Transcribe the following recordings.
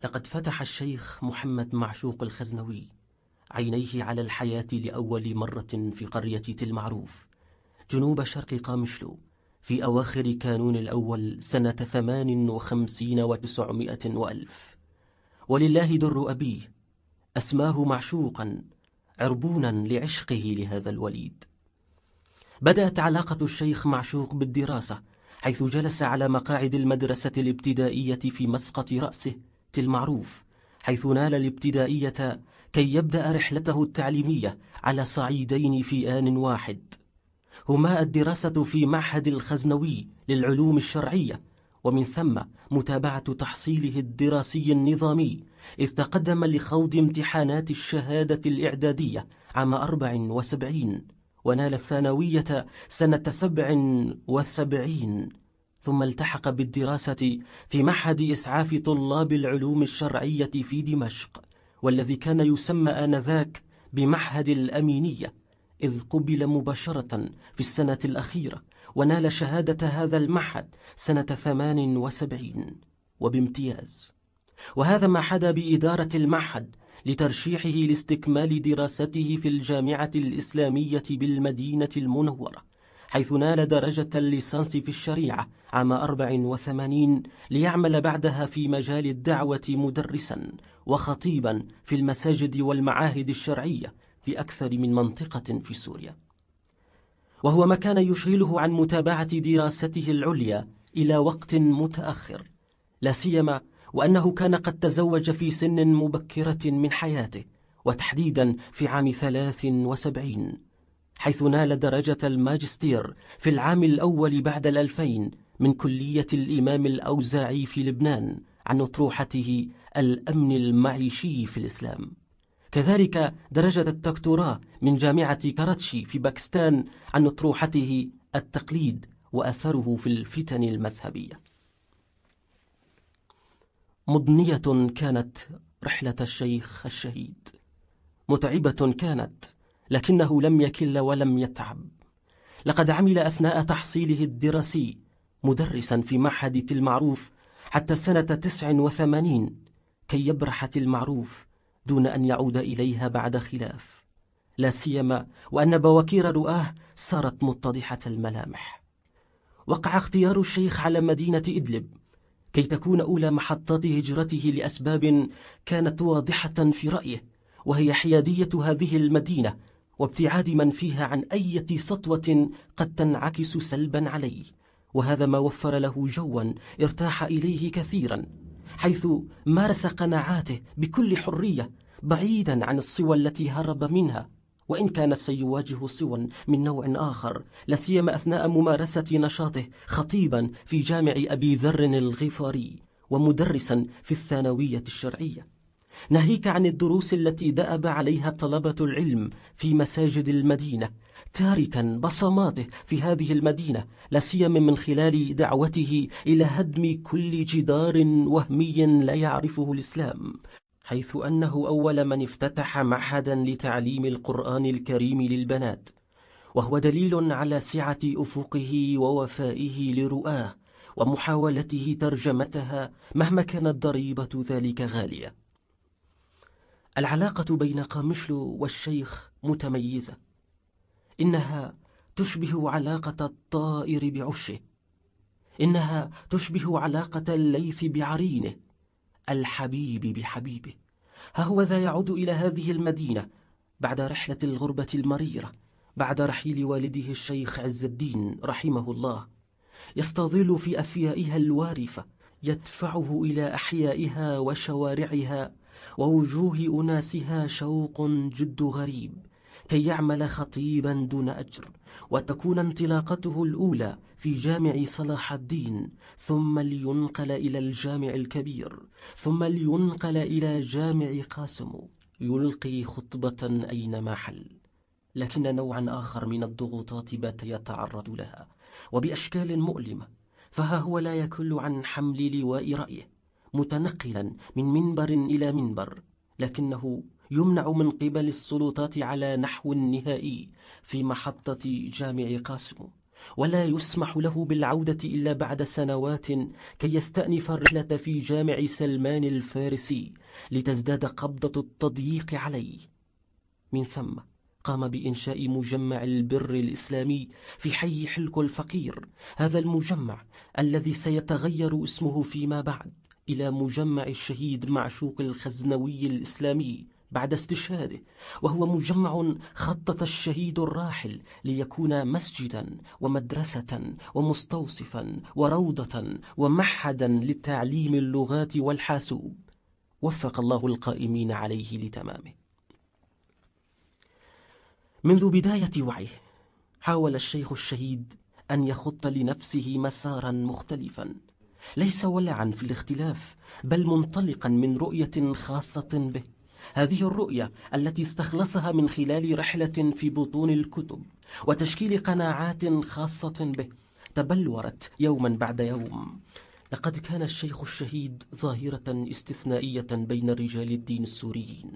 لقد فتح الشيخ محمد معشوق الخزنوي عينيه على الحياة لأول مرة في قرية تل معروف جنوب شرق قامشلو في أواخر كانون الأول سنة 58 و900 وألف. ولله در أبيه أسماه معشوقا عربونا لعشقه لهذا الوليد. بدأت علاقة الشيخ معشوق بالدراسة، حيث جلس على مقاعد المدرسة الابتدائية في مسقط رأسه تل معروف، حيث نال الابتدائية كي يبدأ رحلته التعليمية على صعيدين في آن واحد، هما الدراسة في معهد الخزنوي للعلوم الشرعية، ومن ثم متابعة تحصيله الدراسي النظامي، إذ تقدم لخوض امتحانات الشهادة الإعدادية عام 74 ونال الثانوية سنة 77، ثم التحق بالدراسة في معهد إسعاف طلاب العلوم الشرعية في دمشق، والذي كان يسمى آنذاك بمعهد الأمينية، إذ قبل مباشرة في السنة الأخيرة ونال شهادة هذا المعهد سنة 78 وبامتياز. وهذا ما حدا بإدارة المعهد لترشيحه لاستكمال دراسته في الجامعة الإسلامية بالمدينة المنورة، حيث نال درجة الليسانس في الشريعة عام 84 ليعمل بعدها في مجال الدعوة مدرسا وخطيبا في المساجد والمعاهد الشرعية في أكثر من منطقة في سوريا، وهو ما كان يشغله عن متابعة دراسته العليا إلى وقت متأخر، لا سيما وأنه كان قد تزوج في سن مبكرة من حياته، وتحديدا في عام 73، حيث نال درجة الماجستير في العام الأول بعد 2000 من كلية الإمام الأوزاعي في لبنان عن أطروحته الأمن المعيشي في الإسلام. كذلك درجة الدكتوراه من جامعة كراتشي في باكستان عن أطروحته التقليد وأثره في الفتن المذهبية. مضنية كانت رحلة الشيخ الشهيد، متعبة كانت، لكنه لم يكل ولم يتعب. لقد عمل أثناء تحصيله الدراسي مدرسا في معهد تل معروف حتى سنة 89 كي يبرح تل معروف دون أن يعود إليها بعد خلاف، لا سيما وأن بواكير رؤاه صارت متضحة الملامح. وقع اختيار الشيخ على مدينة إدلب كي تكون أولى محطات هجرته لأسباب كانت واضحة في رأيه، وهي حيادية هذه المدينة وابتعاد من فيها عن أي سطوة قد تنعكس سلبا عليه، وهذا ما وفر له جوا ارتاح إليه كثيرا، حيث مارس قناعاته بكل حرية بعيدا عن الصور التي هرب منها، وإن كان سيواجه صور من نوع آخر، لسيما أثناء ممارسة نشاطه خطيبا في جامع أبي ذر الغفاري ومدرسا في الثانوية الشرعية، ناهيك عن الدروس التي دأب عليها طلبة العلم في مساجد المدينة، تاركا بصماته في هذه المدينة، لسيما من خلال دعوته إلى هدم كل جدار وهمي لا يعرفه الإسلام، حيث أنه أول من افتتح معهدا لتعليم القرآن الكريم للبنات، وهو دليل على سعة أفقه ووفائه لرؤاه ومحاولته ترجمتها مهما كانت ضريبة ذلك غالية. العلاقة بين قامشلو والشيخ متميزة، إنها تشبه علاقة الطائر بعشه، إنها تشبه علاقة الليث بعرينه، الحبيب بحبيبه. ها هو ذا يعود إلى هذه المدينة بعد رحلة الغربة المريرة، بعد رحيل والده الشيخ عز الدين رحمه الله، يستظل في أفيائها الوارفة، يدفعه إلى أحيائها وشوارعها ووجوه أناسها شوق جد غريب، كي يعمل خطيبا دون أجر، وتكون انطلاقته الأولى في جامع صلاح الدين، ثم لينقل إلى الجامع الكبير، ثم لينقل إلى جامع قاسم، يلقي خطبة أينما حل. لكن نوعا آخر من الضغوطات بات يتعرض لها وبأشكال مؤلمة، فها هو لا يكل عن حمل لواء رأيه متنقلا من منبر إلى منبر، لكنه يمنع من قبل السلطات على نحو نهائي في محطة جامع قاسم، ولا يسمح له بالعودة إلا بعد سنوات كي يستأنف الرحلة في جامع سلمان الفارسي لتزداد قبضة التضييق عليه. من ثم قام بإنشاء مجمع البر الإسلامي في حي حلكو الفقير، هذا المجمع الذي سيتغير اسمه فيما بعد إلى مجمع الشهيد معشوق الخزنوي الإسلامي بعد استشهاده، وهو مجمع خطط الشهيد الراحل ليكون مسجدا ومدرسة ومستوصفا وروضة ومعهدا لتعليم اللغات والحاسوب. وفق الله القائمين عليه لتمامه. منذ بداية وعيه حاول الشيخ الشهيد أن يخط لنفسه مسارا مختلفا، ليس ولعا في الاختلاف بل منطلقا من رؤية خاصة به. هذه الرؤية التي استخلصها من خلال رحلة في بطون الكتب وتشكيل قناعات خاصة به تبلورت يوما بعد يوم. لقد كان الشيخ الشهيد ظاهرة استثنائية بين رجال الدين السوريين،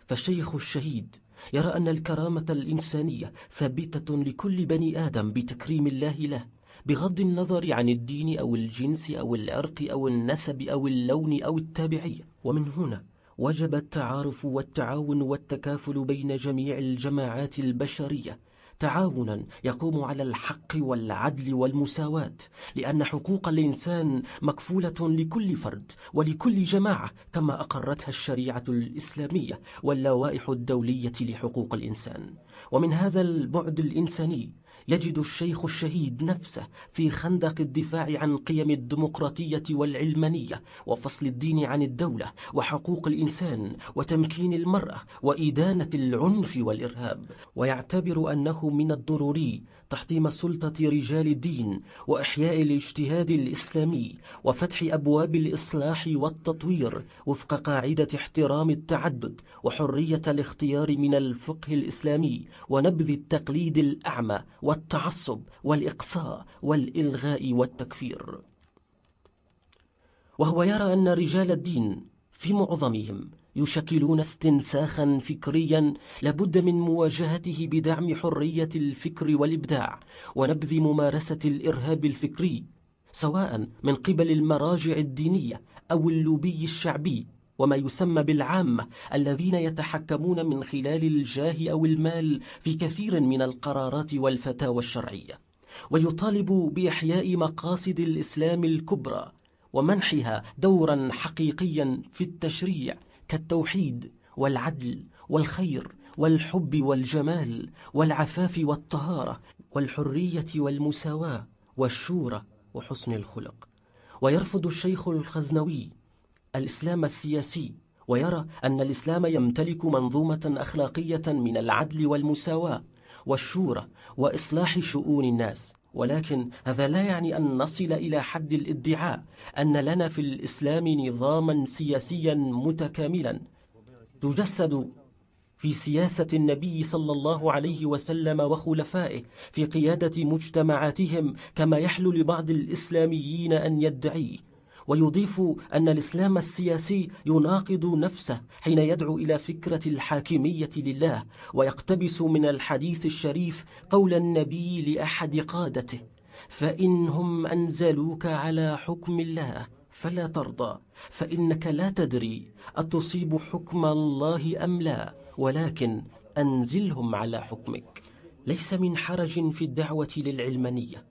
فالشيخ الشهيد يرى أن الكرامة الإنسانية ثابتة لكل بني آدم بتكريم الله له، بغض النظر عن الدين أو الجنس أو العرق أو النسب أو اللون أو التابعية. ومن هنا وجب التعارف والتعاون والتكافل بين جميع الجماعات البشرية، تعاونا يقوم على الحق والعدل والمساواة، لأن حقوق الإنسان مكفولة لكل فرد ولكل جماعة كما أقرتها الشريعة الإسلامية واللوائح الدولية لحقوق الإنسان. ومن هذا البعد الإنساني يجد الشيخ الشهيد نفسه في خندق الدفاع عن قيم الديمقراطية والعلمانية وفصل الدين عن الدولة وحقوق الإنسان وتمكين المرأة وإدانة العنف والإرهاب، ويعتبر أنه من الضروري تحطيم سلطة رجال الدين وإحياء الاجتهاد الإسلامي وفتح أبواب الإصلاح والتطوير وفق قاعدة احترام التعدد وحرية الاختيار من الفقه الإسلامي ونبذ التقليد الأعمى والتعصب والإقصاء والإلغاء والتكفير. وهو يرى أن رجال الدين في معظمهم يشكلون استنساخا فكريا لابد من مواجهته بدعم حرية الفكر والإبداع ونبذ ممارسة الإرهاب الفكري، سواء من قبل المراجع الدينية أو اللوبي الشعبي وما يسمى بالعامة الذين يتحكمون من خلال الجاه أو المال في كثير من القرارات والفتاوى الشرعية. ويطالب بإحياء مقاصد الإسلام الكبرى ومنحها دورا حقيقيا في التشريع كالتوحيد والعدل والخير والحب والجمال والعفاف والطهارة والحرية والمساواة والشورى وحسن الخلق. ويرفض الشيخ الخزنوي الإسلام السياسي، ويرى أن الإسلام يمتلك منظومة أخلاقية من العدل والمساواة والشورى وإصلاح شؤون الناس. ولكن هذا لا يعني أن نصل إلى حد الادعاء أن لنا في الإسلام نظاما سياسيا متكاملا تجسد في سياسة النبي صلى الله عليه وسلم وخلفائه في قيادة مجتمعاتهم كما يحلو لبعض الإسلاميين أن يدعي. ويضيف أن الإسلام السياسي يناقض نفسه حين يدعو إلى فكرة الحاكمية لله، ويقتبس من الحديث الشريف قول النبي لأحد قادته: فإنهم أنزلوك على حكم الله فلا ترضى، فإنك لا تدري أتصيب حكم الله أم لا، ولكن أنزلهم على حكمك. ليس من حرج في الدعوة للعلمانية.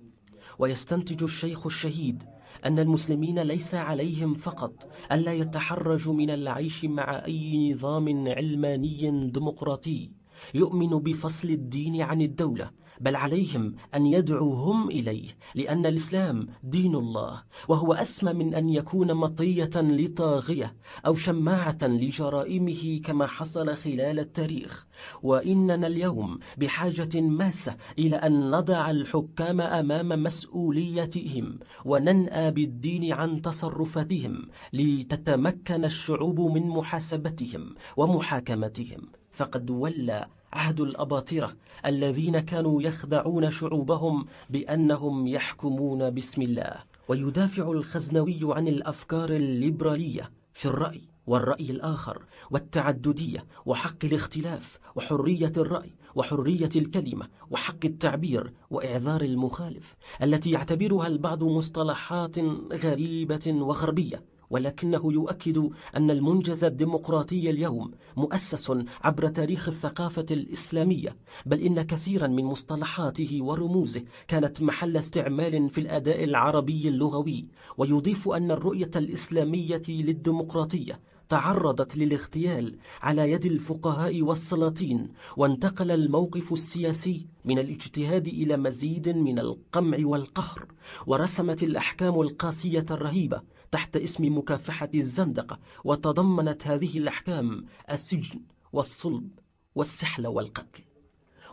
ويستنتج الشيخ الشهيد أن المسلمين ليس عليهم فقط ألا يتحرجوا من العيش مع أي نظام علماني ديمقراطي يؤمن بفصل الدين عن الدولة، بل عليهم أن يدعوا هم إليه، لأن الإسلام دين الله، وهو أسمى من أن يكون مطية لطاغية أو شماعة لجرائمه كما حصل خلال التاريخ. وإننا اليوم بحاجة ماسة إلى أن نضع الحكام أمام مسؤوليتهم وننأى بالدين عن تصرفاتهم لتتمكن الشعوب من محاسبتهم ومحاكمتهم. فقد ولى عهد الأباطرة الذين كانوا يخدعون شعوبهم بأنهم يحكمون باسم الله. ويدافع الخزنوي عن الأفكار الليبرالية في الرأي والرأي الآخر والتعددية وحق الاختلاف وحرية الرأي وحرية الكلمة وحق التعبير وإعذار المخالف، التي يعتبرها البعض مصطلحات غريبة وغربية، ولكنه يؤكد أن المنجز الديمقراطي اليوم مؤسس عبر تاريخ الثقافة الإسلامية، بل إن كثيرا من مصطلحاته ورموزه كانت محل استعمال في الأداء العربي اللغوي. ويضيف أن الرؤية الإسلامية للديمقراطية تعرضت للاغتيال على يد الفقهاء والسلاطين، وانتقل الموقف السياسي من الاجتهاد إلى مزيد من القمع والقهر، ورسمت الأحكام القاسية الرهيبة تحت اسم مكافحة الزندقة، وتضمنت هذه الأحكام السجن والصلب والسحل والقتل.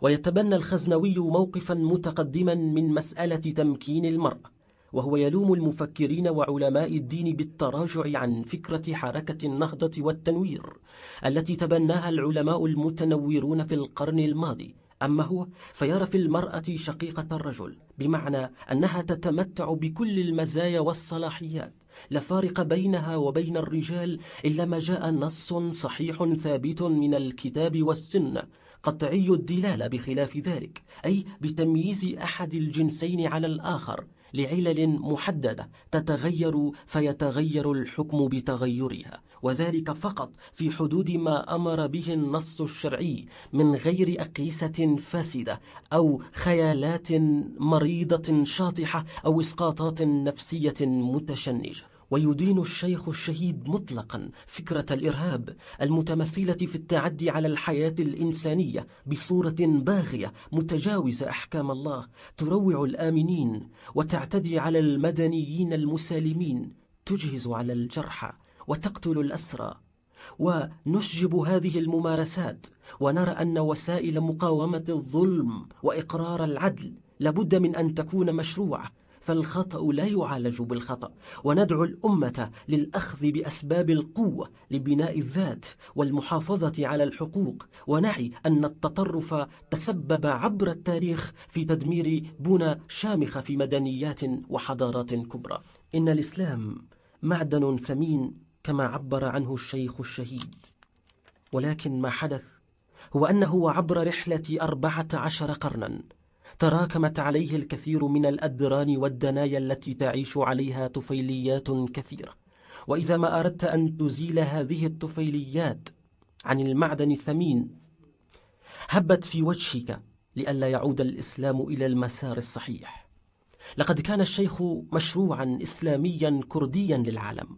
ويتبنى الخزنوي موقفا متقدما من مسألة تمكين المرأة، وهو يلوم المفكرين وعلماء الدين بالتراجع عن فكرة حركة النهضة والتنوير التي تبناها العلماء المتنورون في القرن الماضي. أما هو فيرى في المرأة شقيقة الرجل، بمعنى أنها تتمتع بكل المزايا والصلاحيات، لا فارق بينها وبين الرجال إلا ما جاء نص صحيح ثابت من الكتاب والسنة قطعي الدلالة بخلاف ذلك، أي بتمييز أحد الجنسين على الآخر لعلل محددة تتغير فيتغير الحكم بتغيرها، وذلك فقط في حدود ما أمر به النص الشرعي من غير أقيسة فاسدة أو خيالات مريضة شاطحة أو إسقاطات نفسية متشنجة. ويدين الشيخ الشهيد مطلقا فكرة الإرهاب المتمثلة في التعدي على الحياة الإنسانية بصورة باغية متجاوزة أحكام الله، تروع الآمنين وتعتدي على المدنيين المسالمين، تجهز على الجرحى وتقتل الأسرى. ونشجب هذه الممارسات ونرى أن وسائل مقاومة الظلم وإقرار العدل لابد من أن تكون مشروعة، فالخطأ لا يعالج بالخطأ، وندعو الأمة للأخذ بأسباب القوة لبناء الذات والمحافظة على الحقوق، ونعي أن التطرف تسبب عبر التاريخ في تدمير بنى شامخة في مدنيات وحضارات كبرى. إن الإسلام معدن ثمين كما عبر عنه الشيخ الشهيد، ولكن ما حدث هو أنه عبر رحلة 14 قرنا تراكمت عليه الكثير من الأدران والدنايا التي تعيش عليها طفيليات كثيرة، وإذا ما أردت أن تزيل هذه الطفيليات عن المعدن الثمين هبت في وجهك لئلا يعود الإسلام إلى المسار الصحيح. لقد كان الشيخ مشروعا إسلاميا كرديا للعالم.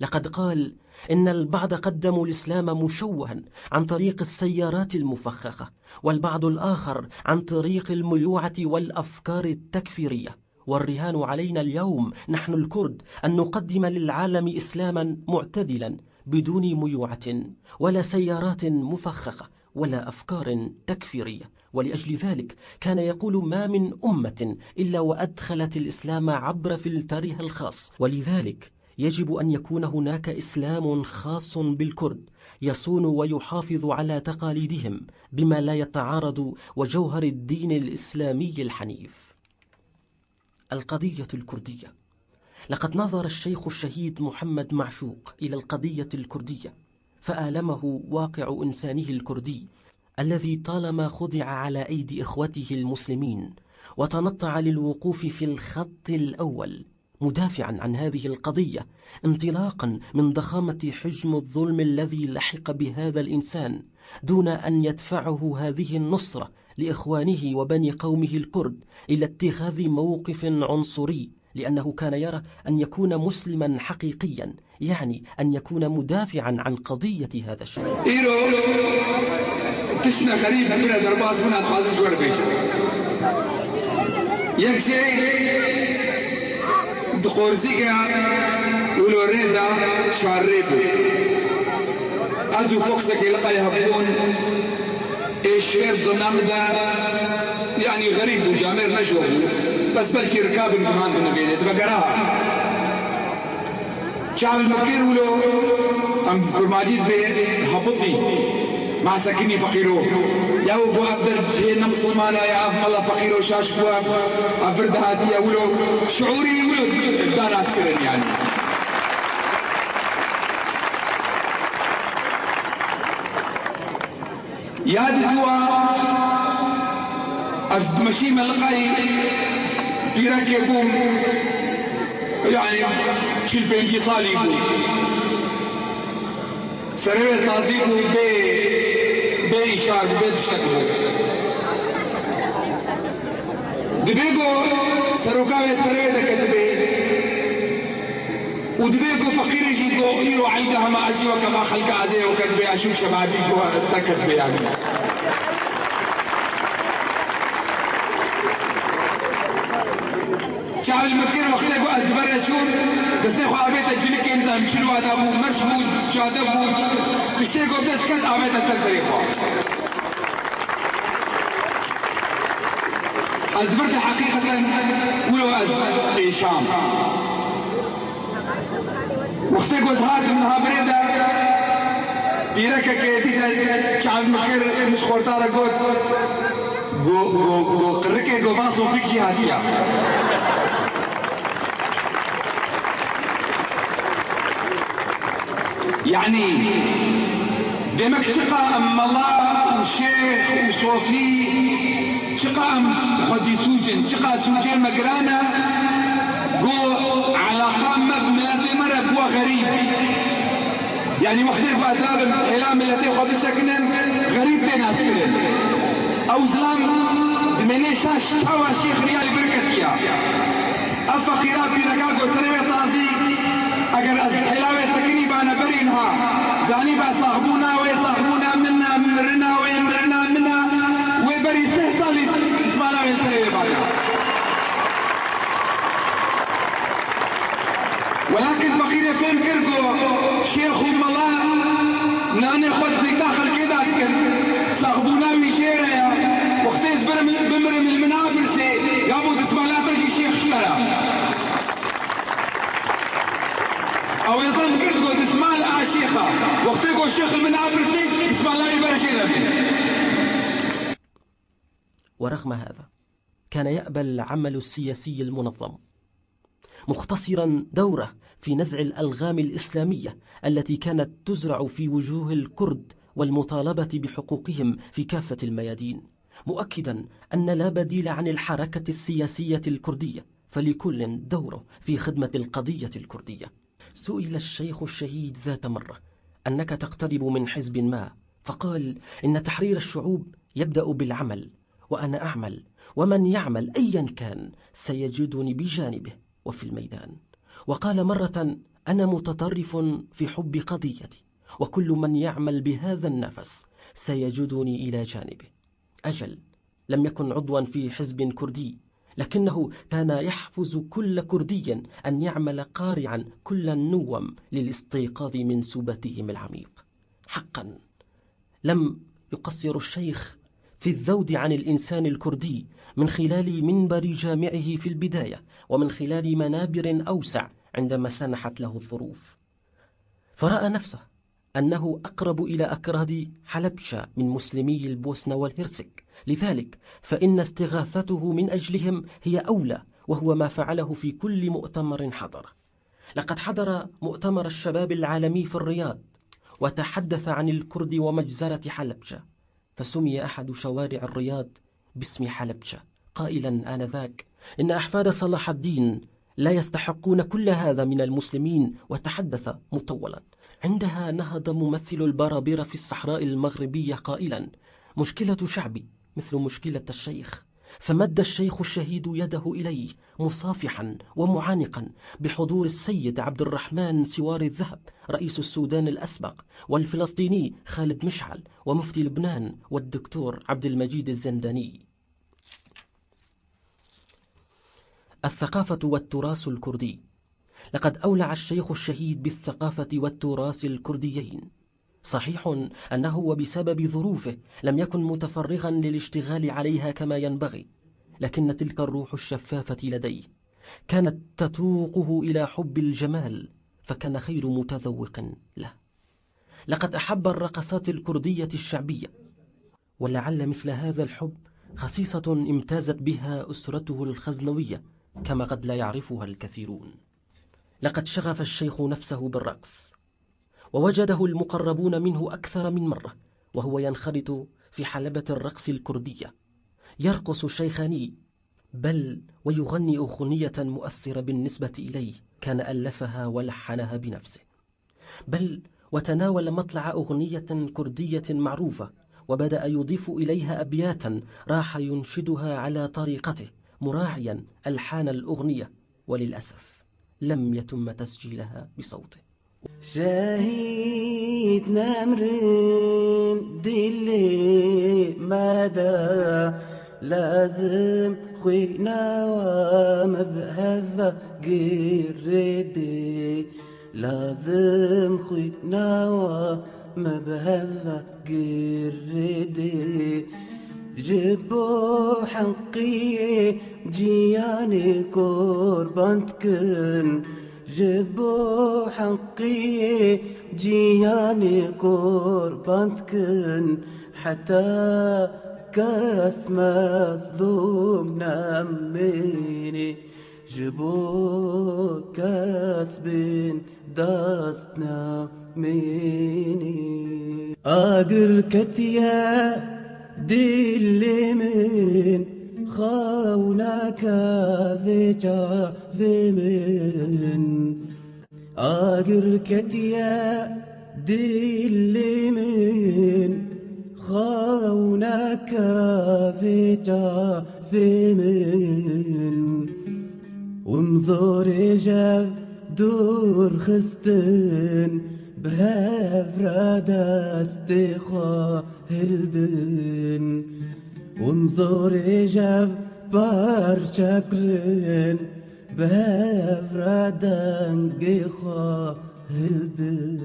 لقد قال إن البعض قدموا الإسلام مشوها عن طريق السيارات المفخخة، والبعض الآخر عن طريق الميوعة والأفكار التكفيرية، والرهان علينا اليوم نحن الكرد أن نقدم للعالم إسلاما معتدلا بدون ميوعة ولا سيارات مفخخة ولا أفكار تكفيرية. ولأجل ذلك كان يقول ما من أمة إلا وأدخلت الإسلام عبر فلترها الخاص، ولذلك يجب أن يكون هناك إسلام خاص بالكرد يصون ويحافظ على تقاليدهم بما لا يتعارض وجوهر الدين الإسلامي الحنيف. القضية الكردية. لقد نظر الشيخ الشهيد محمد معشوق إلى القضية الكردية فآلمه واقع إنسانه الكردي الذي طالما خضع على أيدي إخوته المسلمين، وتنطع للوقوف في الخط الأول مدافعا عن هذه القضية انطلاقا من ضخامة حجم الظلم الذي لحق بهذا الإنسان، دون أن يدفعه هذه النصرة لإخوانه وبني قومه الكرد إلى اتخاذ موقف عنصري، لأنه كان يرى أن يكون مسلما حقيقيا يعني أن يكون مدافعا عن قضية هذا الشيء. تشنا خليفة من درباس من أتخاذ شوار بيش يكشي دقورسي كا ولوريدا شاريبو أزو فوكسك يلقى يهبون إيشير زنامدا يعني غريب وجامير نشوفه بس بلكي ركاب المهان بنبيلة بقراها شعب المكير ولو أم برماجيد بهبطي مع سكني فقيرو يا ابو عبد الجهنم مسلمان يا ابو الله فقيرو شاشكو افرد هاتي ولو شعوري ولو دار اسكرن يعني ياد هو أزدمشي ملقاي بيرك يقوم يعني شيل بنجي صالي يقوم سرير تازيق بي إشار بيدشتكو دبيقو سروكاوي سرير دكتبي ودبيقو فقير يجيقو إيرو عيدها ما أجي وكما خلق عزيه وكتبي أشوف شبابيكو تكتبي يعني شعب المكير وقتها قو أزبر يشور تسيخو عبيت الجلك إنزام شلوات أبو مرشبوز شاد أبو تشتيقو بتسكت عبيت السرسريخو أزبرت حقيقة ولو إيشام وقتها قو زهات منها بريدة بيركا كيتيسا شعب المكير مش خورتارا قوت قو قركي قو فاسو فيك جهاتيا يعني دمك شقا أم الله وشيخ وصوفي شقا أم خدي سوجن شقا سوجن مقرانا قو على قامة بملاتي مرة قوة غريب يعني وحدك بأسلام الحلام التي قبل سكنن غريب تناس كلن أو سلام دميني شاش توا شيخ ريال بركتيا أفا خراب في نقاقو سنوية تازي أجر الحلاوة سكني بانا برينها زاني بصاحبونا ويصاحبونا منا مرنا ويمرنا منا وبري سهسالي اسمعنا من سنوية بانا ولكن بقية فين كرقو شيخ ملا ناني خد داخل كده صاحبونا ويشيرا يا وقتيز بمرم المنابر سي يابو تسمع لا تجي شيخ شرا او يظن كرقو تسمع لا شيخة وقتيقو الشيخ المنابر سي تسمع لا يبرشينا ورغم هذا كان يأبى العمل السياسي المنظم مختصرا دوره في نزع الألغام الإسلامية التي كانت تزرع في وجوه الكرد والمطالبة بحقوقهم في كافة الميادين، مؤكدا أن لا بديل عن الحركة السياسية الكردية فلكل دوره في خدمة القضية الكردية. سئل الشيخ الشهيد ذات مرة: أنك تقترب من حزب ما؟ فقال: إن تحرير الشعوب يبدأ بالعمل، وأنا أعمل، ومن يعمل أيا كان سيجدني بجانبه وفي الميدان. وقال مرة: أنا متطرف في حب قضيتي، وكل من يعمل بهذا النفس سيجدني إلى جانبه. أجل، لم يكن عضوا في حزب كردي، لكنه كان يحفز كل كردي أن يعمل قارعا كل النوم للاستيقاظ من سباتهم العميق. حقا لم يقصر الشيخ في الذود عن الإنسان الكردي من خلال منبر جامعه في البداية، ومن خلال منابر أوسع عندما سنحت له الظروف، فرأى نفسه أنه أقرب إلى أكراد حلبشة من مسلمي البوسنة والهرسك، لذلك فإن استغاثته من أجلهم هي أولى، وهو ما فعله في كل مؤتمر حضره. لقد حضر مؤتمر الشباب العالمي في الرياض وتحدث عن الكرد ومجزرة حلبشة، فسمي أحد شوارع الرياض باسم حلبشة، قائلا آنذاك: إن أحفاد صلاح الدين لا يستحقون كل هذا من المسلمين، وتحدث مطولا. عندها نهض ممثل البرابرة في الصحراء المغربية قائلا: مشكلة شعبي مثل مشكلة الشيخ. فمد الشيخ الشهيد يده إليه مصافحا ومعانقا بحضور السيد عبد الرحمن سوار الذهب رئيس السودان الأسبق، والفلسطيني خالد مشعل، ومفتي لبنان، والدكتور عبد المجيد الزنداني. الثقافة والتراث الكردي. لقد أولع الشيخ الشهيد بالثقافة والتراث الكرديين. صحيح أنه وبسبب ظروفه لم يكن متفرغا للاشتغال عليها كما ينبغي، لكن تلك الروح الشفافة لديه كانت تتوقه إلى حب الجمال، فكان خير متذوق له. لقد أحب الرقصات الكردية الشعبية، ولعل مثل هذا الحب خصيصة امتازت بها أسرته الخزنوية كما قد لا يعرفها الكثيرون. لقد شغف الشيخ نفسه بالرقص، ووجده المقربون منه أكثر من مرة وهو ينخرط في حلبة الرقص الكردية. يرقص الشيخاني، بل ويغني أغنية مؤثرة بالنسبة إليه كان ألفها ولحنها بنفسه، بل وتناول مطلع أغنية كردية معروفة وبدأ يضيف إليها أبياتا راح ينشدها على طريقته مراعيا ألحان الأغنية، وللأسف لم يتم تسجيلها بصوته. شهيد نمرين دلي مدى لازم خوينا ومبهذا قردي لازم خوينا ومبهذا قردي جبو حقي جياني قربانتكن جبو حقي جياني قربانتكن حتى كاس مظلوم نميني جبو كاس بين داستنا ميني أقر كتيا دل من خونك فيجا في من أقر كتيا دل من خونك فيجا في من ومزور جاف دور خستن بهفراد استخا هلدن ومزور جاف بار شكرن بهفراد انقخا هلدن.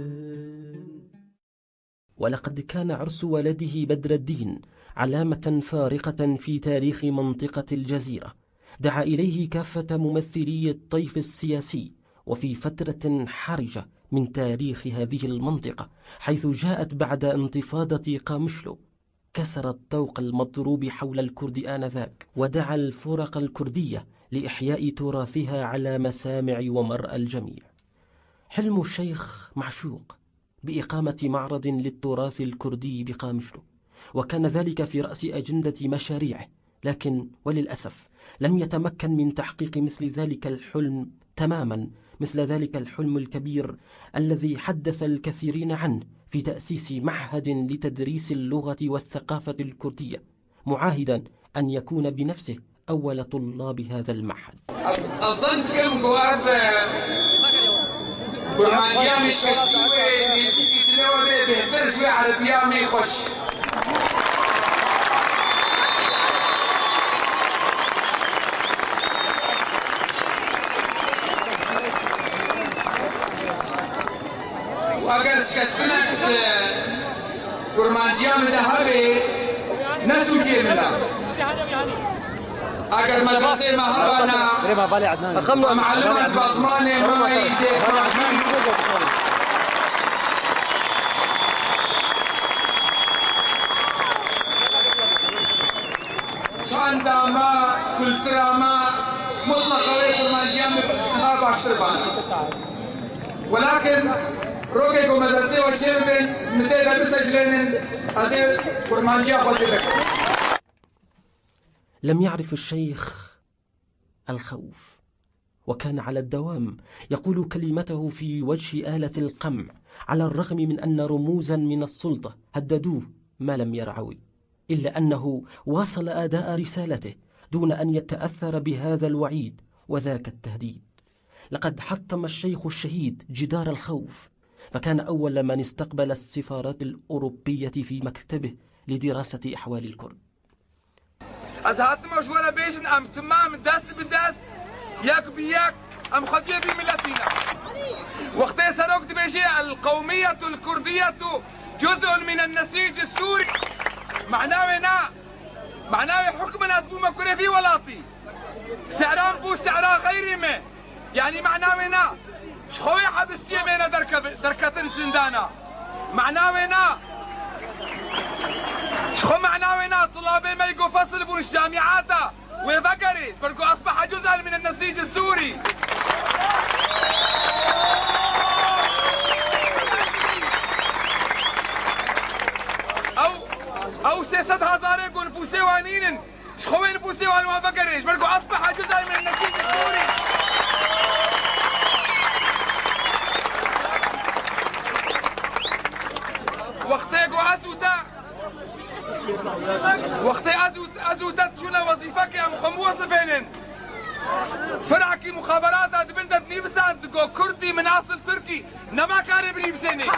ولقد كان عرس ولده بدر الدين علامة فارقة في تاريخ منطقة الجزيرة، دعا إليه كافة ممثلي الطيف السياسي، وفي فترة حرجة من تاريخ هذه المنطقة حيث جاءت بعد انتفاضة قامشلو كسر الطوق المضروب حول الكرد آنذاك، ودعا الفرق الكردية لإحياء تراثها على مسامع ومرأى الجميع. حلم الشيخ معشوق بإقامة معرض للتراث الكردي بقامشلو، وكان ذلك في رأس أجندة مشاريعه، لكن وللأسف لم يتمكن من تحقيق مثل ذلك الحلم تماما، مثل ذلك الحلم الكبير الذي حدث الكثيرين عنه في تأسيس معهد لتدريس اللغة والثقافة الكردية، معاهدا أن يكون بنفسه أول طلاب هذا المعهد. أصلاً تكلم قواف كرمانيا مش كسوي نسيتي تلوى بيهتر شوي عربيا مي خوش واگر شکستنت كرمانيا مذهبي نسوجي ملا اگر مدرسه مهبانا معلمات باسمانه ما يديك شاندا ما كولترا ما مطلقه كرمانجيا مبشنها باشتر بانا ولكن روكيكو مدرسه وشيربن متى مسجلين ازي كرمانجيا خوزي لم يعرف الشيخ الخوف، وكان على الدوام يقول كلمته في وجه آلة القمع، على الرغم من أن رموزا من السلطة هددوه ما لم يرعوي، إلا أنه واصل أداء رسالته دون أن يتأثر بهذا الوعيد وذاك التهديد. لقد حطم الشيخ الشهيد جدار الخوف، فكان أول من استقبل السفارات الأوروبية في مكتبه لدراسة أحوال الكرد. از هاتم شوانا بيشن ام تمام دست بدست ياك بياك ام خديه بملتنا وقت سنوك بيجي القومية الكردية جزء من النسيج السوري معناه حكم الناس بو مكوري في ولاتي سعران بو سعرا غيري ما يعني معناه شخوي حبس شي مينا دركتن سندانا معناه شخو معناوينا طلابي ما يقو فصل بون الجامعات وفقري برقو أصبح جزءا من النسيج السوري. أو سيس نفوسي وانين شخوين نفوسي والوا بقريش برقو اصبح جزءا من النسيج السوري. وقتي ازودا شولا وظيفك يا موظفين فرعكي مخابرات هاد بنت نيبسان تقو كردي من اصل تركي نما كاري بنيبسيني.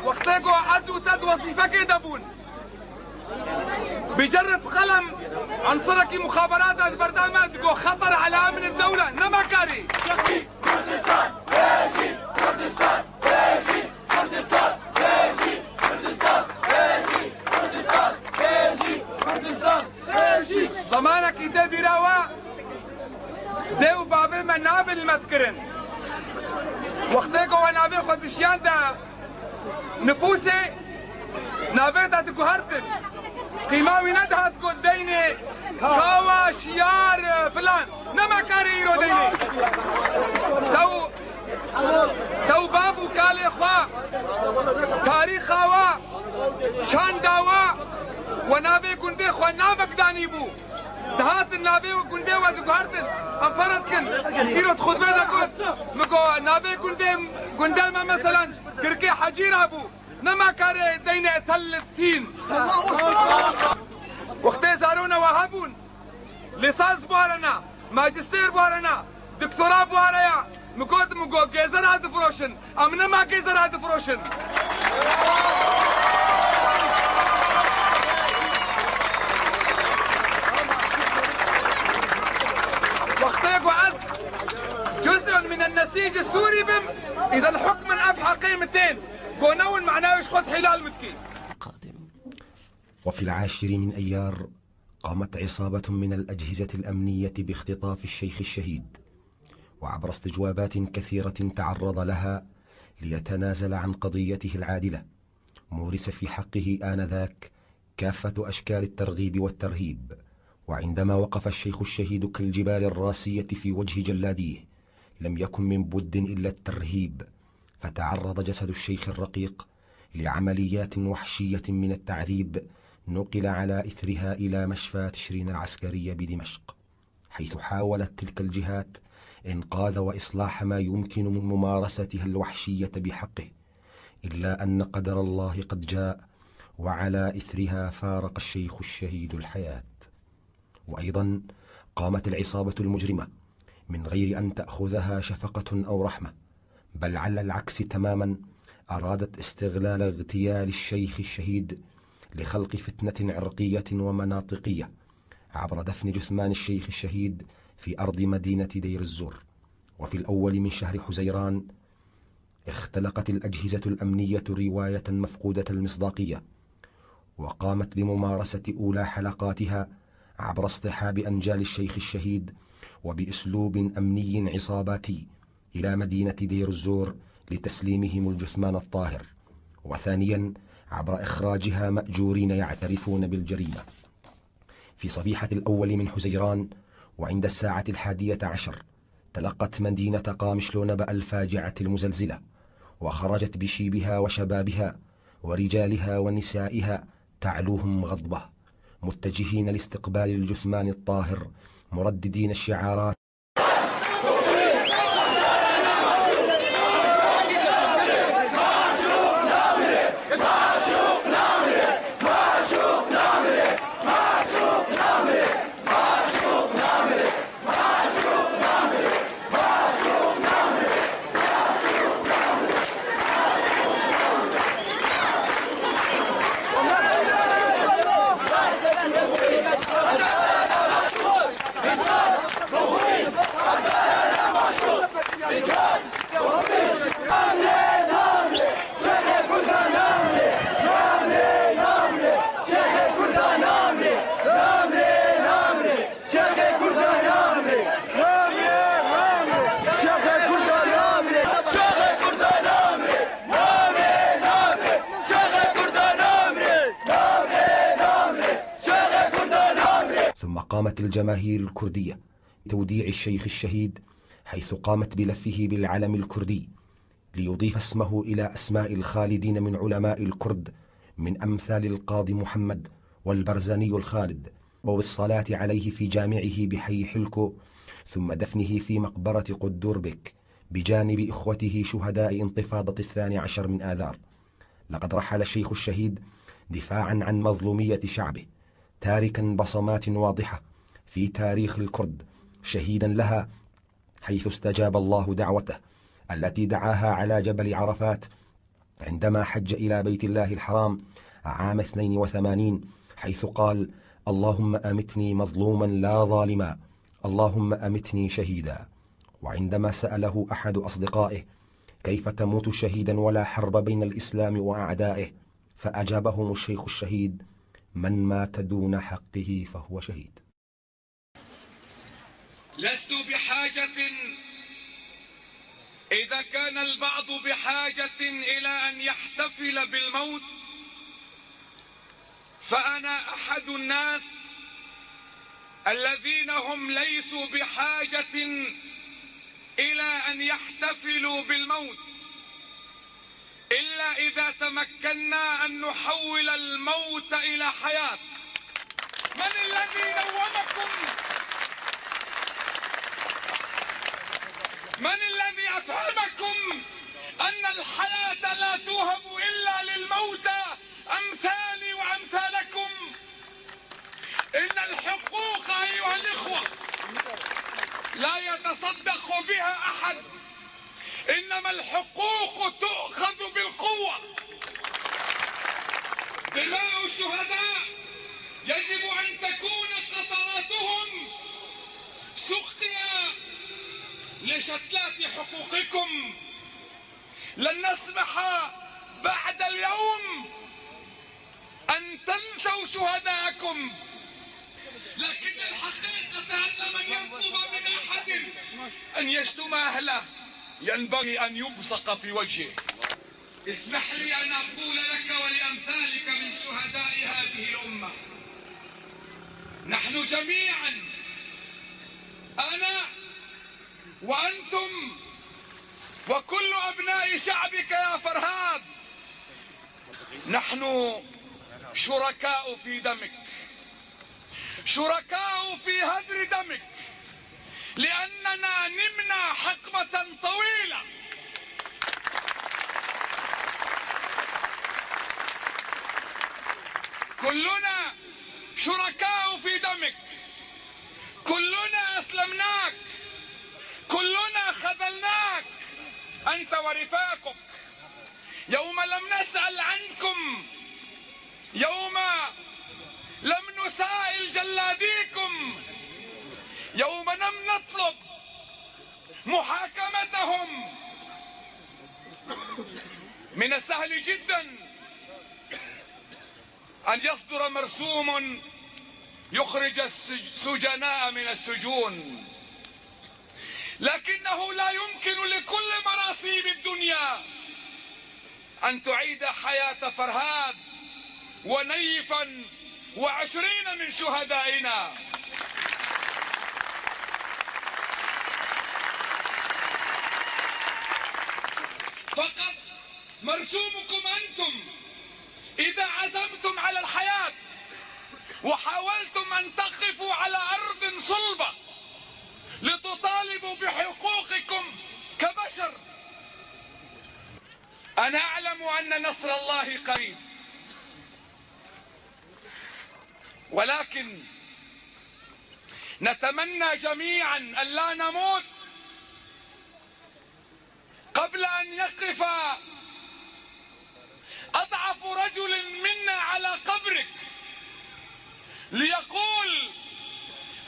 وقتيكو ازودا وظيفك دبون بجرة قلم عنصركي مخابرات هاد برنامج تقو خطر على امن الدولة نما كاري. كردستان بيجي كردستان بيجي كردستان بيجي كردستان بيجي كردستان بيجي كردستان بيجي زمانك يدي بيراوا ديو بابي منابل مذكرن وقتيكو ونابل خدشيان دا نفوسي نابل دا تقهرتن قيماوي ندها تقول ديني كاوا شيار فلان نما كاري يرو ديني تو بابو كالي خوا تاريخ خوا چان داوا ونابي قندي خوا نابك داني بو دهات النابي وقندي ودقهرتن انفرتكن يرو تخذ بيدا قوس مكو نابي قندي ما مثلا كركي حجير ابو نما كاري ديني ثلثين وقتي زارونا وهابون ليسانس بوارنا ماجستير بوارنا دكتوراه بواريا مكو جيزر هاد فروشن امنا ما جيزر هاد فروشن وقتي وعز جزء من النسيج السوري بم اذا الحكم افحى قيمتين قونون معناه يشخط حلال متكي. وفي 10 من أيار قامت عصابة من الأجهزة الأمنية باختطاف الشيخ الشهيد، وعبر استجوابات كثيرة تعرض لها ليتنازل عن قضيته العادلة، مورس في حقه آنذاك كافة أشكال الترغيب والترهيب. وعندما وقف الشيخ الشهيد كالجبال الراسية في وجه جلاديه لم يكن من بد إلا الترهيب، فتعرض جسد الشيخ الرقيق لعمليات وحشية من التعذيب نقل على إثرها إلى مشفى تشرين العسكرية بدمشق، حيث حاولت تلك الجهات إنقاذ وإصلاح ما يمكن من ممارستها الوحشية بحقه، إلا أن قدر الله قد جاء وعلى إثرها فارق الشيخ الشهيد الحياة. وأيضا قامت العصابة المجرمة من غير أن تأخذها شفقة أو رحمة، بل على العكس تماما أرادت استغلال اغتيال الشيخ الشهيد لخلق فتنة عرقية ومناطقية عبر دفن جثمان الشيخ الشهيد في أرض مدينة دير الزور. وفي الأول من شهر حزيران اختلقت الأجهزة الأمنية رواية مفقودة المصداقية، وقامت بممارسة أولى حلقاتها عبر اصطحاب أنجال الشيخ الشهيد وبأسلوب أمني عصاباتي إلى مدينة دير الزور لتسليمهم الجثمان الطاهر، وثانيا عبر إخراجها مأجورين يعترفون بالجريمة. في صبيحة الأول من حزيران وعند 11:00 تلقت مدينة قامشلو نبأ الفاجعة المزلزلة، وخرجت بشيبها وشبابها ورجالها ونسائها تعلوهم غضبة، متجهين لاستقبال الجثمان الطاهر مرددين الشعارات: قامت الجماهير الكردية بتوديع الشيخ الشهيد، حيث قامت بلفه بالعلم الكردي ليضيف اسمه إلى أسماء الخالدين من علماء الكرد من أمثال القاضي محمد والبرزني الخالد، وبالصلاة عليه في جامعه بحي حلكو، ثم دفنه في مقبرة قدوربك بجانب إخوته شهداء انتفاضة 12 من آذار. لقد رحل الشيخ الشهيد دفاعا عن مظلومية شعبه، تاركا بصمات واضحة في تاريخ الكرد، شهيدا لها، حيث استجاب الله دعوته التي دعاها على جبل عرفات عندما حج إلى بيت الله الحرام عام 82، حيث قال: اللهم أمتني مظلوما لا ظالما، اللهم أمتني شهيدا. وعندما سأله أحد أصدقائه: كيف تموت شهيدا ولا حرب بين الإسلام وأعدائه؟ فأجابهم الشيخ الشهيد: من مات دون حقه فهو شهيد. لست بحاجة، إذا كان البعض بحاجة إلى أن يحتفل بالموت، فأنا أحد الناس الذين هم ليسوا بحاجة إلى أن يحتفلوا بالموت، إلا إذا تمكنا أن نحول الموت إلى حياة. من الذي نومكم؟ من الذي أفهمكم أن الحياة لا توهب إلا للموتى أمثالي وأمثالكم؟ إن الحقوق أيها الإخوة لا يتصدق بها أحد، إنما الحقوق تؤخذ بالقوة. دماء الشهداء يجب أن تكون قطراتهم سقيا لشتلات حقوقكم. لن نسمح بعد اليوم أن تنسوا شهداءكم، لكن الحقيقة أن من يطلب من أحد أن يشتم أهله ينبغي أن يبصق في وجهه. اسمح لي أن أقول لك ولأمثالك من شهداء هذه الأمة: نحن جميعا، أنا وأنتم وكل أبناء شعبك يا فرهاد، نحن شركاء في دمك، شركاء في هدر دمك، لأننا نمنا حقبة طويلة. كلنا شركاء في دمك، كلنا أسلمناك، كلنا خذلناك أنت ورفاقك. يوم لم نسأل عنكم، يوم لم نسائل جلاديكم، يوم لم نطلب محاكمتهم، من السهل جدا أن يصدر مرسوم يخرج السجناء من السجون، لكنه لا يمكن لكل مراسيم الدنيا أن تعيد حياة فرهاد ونيفا و20 من شهدائنا. فقط مرسومكم أنتم إذا عزمتم على الحياة وحاولتم أن تقفوا على أرض صلبة لتطالبوا بحقوقكم كبشر. أنا أعلم أن نصر الله قريب، ولكن نتمنى جميعا أن لا نموت قبل أن يقف أضعف رجل منا على قبرك ليقول: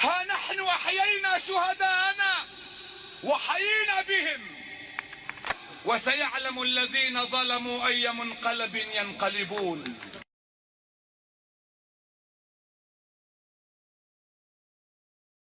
ها نحن أحيينا شهداءنا وحيينا بهم، وسيعلم الذين ظلموا أي منقلب ينقلبون.